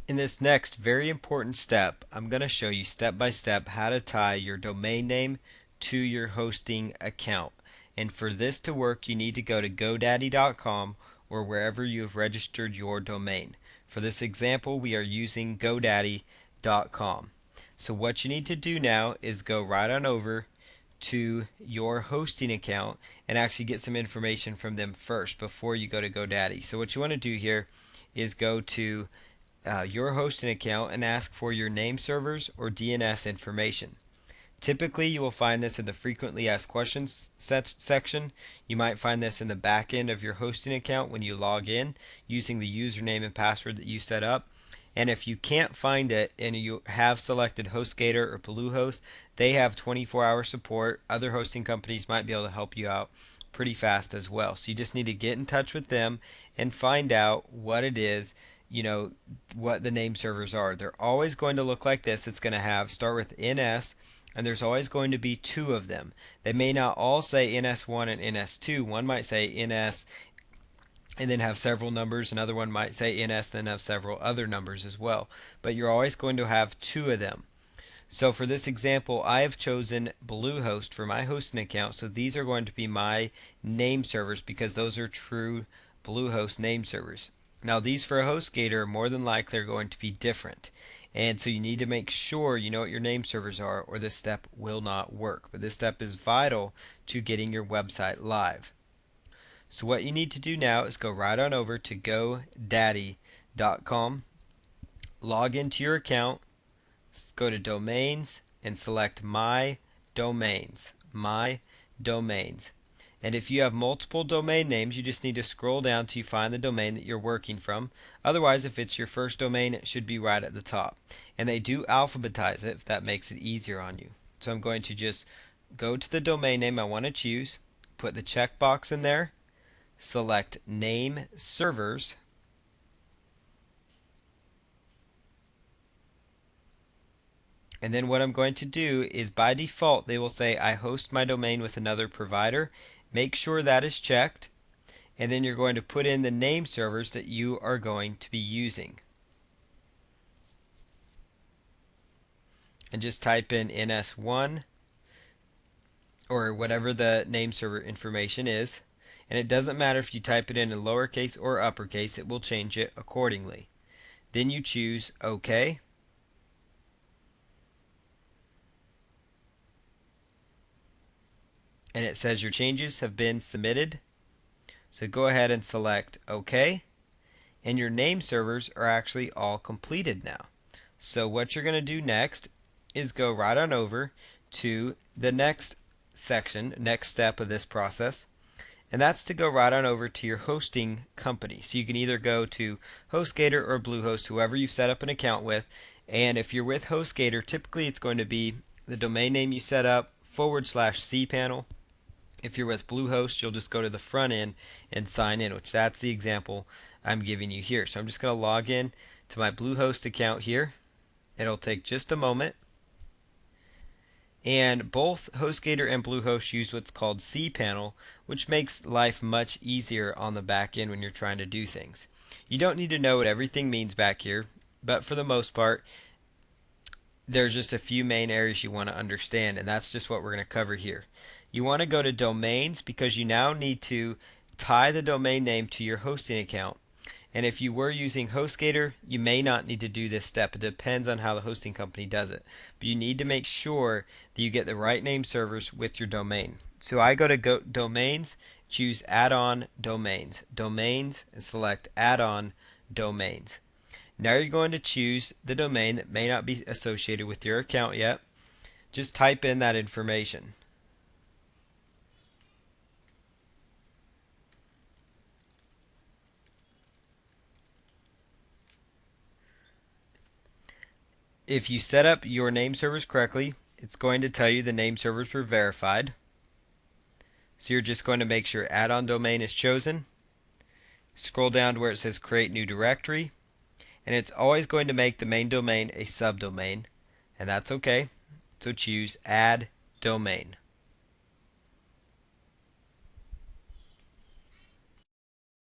In this next very important step, I'm going to show you step by step how to tie your domain name to your hosting account. And for this to work, you need to go to GoDaddy.com or wherever you have registered your domain. For this example, we are using GoDaddy.com. So what you need to do now is go right on over to your hosting account and actually get some information from them first before you go to GoDaddy. So what you want to do here is go to your hosting account and ask for your name servers or DNS information. Typically, you will find this in the frequently asked questions section. You might find this in the back end of your hosting account when you log in using the username and password that you set up. And if you can't find it and you have selected HostGator or Bluehost, they have 24-hour support. Other hosting companies might be able to help you out pretty fast as well. So you just need to get in touch with them and find out what it is, what the name servers are. They're always going to look like this. It's going to have start with NS, and there's always going to be two of them. They may not all say NS1 and NS2. One might say NS and then have several numbers. Another one might say NS then have several other numbers as well. But you're always going to have two of them. So for this example, I have chosen Bluehost for my hosting account. So these are going to be my name servers because those are true Bluehost name servers. Now these for a HostGator are more than likely are going to be different. And so you need to make sure you know what your name servers are or this step will not work. But this step is vital to getting your website live. So what you need to do now is go right on over to GoDaddy.com, log into your account, go to Domains and select My Domains. My Domains. And if you have multiple domain names, you just need to scroll down till you find the domain that you're working from. Otherwise, if it's your first domain, it should be right at the top. And they do alphabetize it if that makes it easier on you. So I'm going to just go to the domain name I want to choose, put the checkbox in there, select Name Servers, and then what I'm going to do is by default they will say I host my domain with another provider. Make sure that is checked, and then you're going to put in the name servers that you are going to be using. And just type in NS1 or whatever the name server information is. And it doesn't matter if you type it in lowercase or uppercase, it will change it accordingly. Then you choose OK. And it says your changes have been submitted. So go ahead and select OK. And your name servers are actually all completed now. So what you're going to do next is go right on over to the next section, next step of this process. And that's to go right on over to your hosting company. So you can either go to HostGator or Bluehost, whoever you've set up an account with. And if you're with HostGator, typically it's going to be the domain name you set up /cpanel. If you're with Bluehost, you'll just go to the front end and sign in, which that's the example I'm giving you here. So I'm just going to log in to my Bluehost account here. It'll take just a moment. And both HostGator and Bluehost use what's called cPanel, which makes life much easier on the back end when you're trying to do things. You don't need to know what everything means back here, but for the most part, there's just a few main areas you want to understand, and that's just what we're going to cover here. You want to go to domains because you now need to tie the domain name to your hosting account. And if you were using HostGator, you may not need to do this step. It depends on how the hosting company does it. But you need to make sure that you get the right name servers with your domain. So I go to Domains, choose Add-on Domains. Domains, and select Add-on Domains. Now you're going to choose the domain that may not be associated with your account yet. Just type in that information. If you set up your name servers correctly, it's going to tell you the name servers were verified. So you're just going to make sure add-on domain is chosen. Scroll down to where it says create new directory. And it's always going to make the main domain a subdomain. And that's okay. So choose add domain.